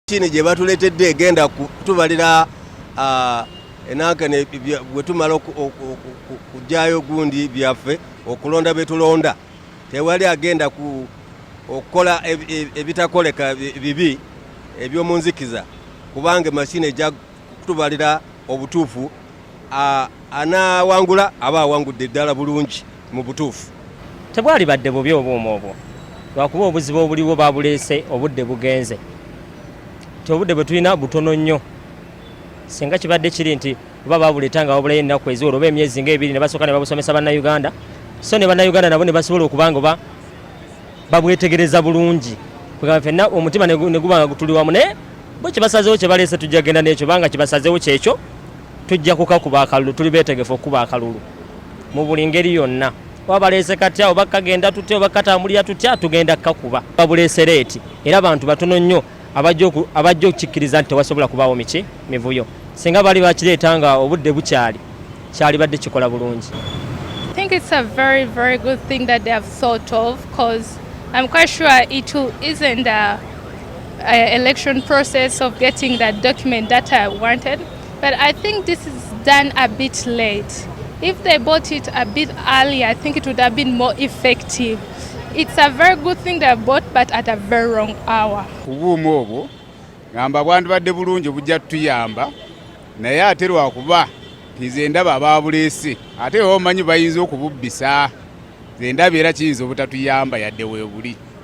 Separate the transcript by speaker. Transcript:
Speaker 1: Chini gye batuleetedde egenda kutubalira enankane bwe tumala okujjayo gundi byaffe okulonda betulonda. Tewali agenda okukola ebitakoleka bibi eby'omunzikiza kubanga mashini ejja kutubalira obutuufu. Anaawangula aba awangudde ddala bulungi mu butuufu.
Speaker 2: Tebwali badde bubi obuuma obwo lwakuba obuzibu obuliwo babuleese obudde bugenze. Obudde bwe tulina butono nnyo singa kibadde kiri nti oba babuleeta nga babulayo ennaku eziwera oba emyezi ng'ebiri ne basooka ne babusomesa bannayuganda so ne bannayuganda nabo ne basobola okubanga oba babwetegereza bulungi kugamba ffenna omutima ne guba nga gutuli wamu naye bo kye basazeewo kye baleese tujja genda n'ekyo banga kye basazeewo kyekyo tujja kukakuba akalulu tuli beetegefu okuba akalulu mu buli ngeri yonna oba baleese katya oba kagenda tutya oba katambulira tutya tugenda kukakuba babuleese leeti era abantu batono nnyo abajja okukikkiriza nti tewasobola kubaawo mivuyo singa bali bakireeta nga obudde bukyali kyali badde kikola bulungi.
Speaker 3: I think it's a very, very good thing that they have thought of because I'm quite sure it isn't the election process of getting that document that I wanted, but I think this is done a bit late. If they bought it a bit earlier, I think it would have been more effective. It's a very good thing they bought, but at a very wrong hour.
Speaker 4: Kubuuma obwo ngamba bwandibadde bulungi bujja tutuyamba naye ate lwakuba nze ndaba abaabuleese ate omanyi bayinza okububbisa nze ndaba era kiyinza obutatuyamba yadde weebuli.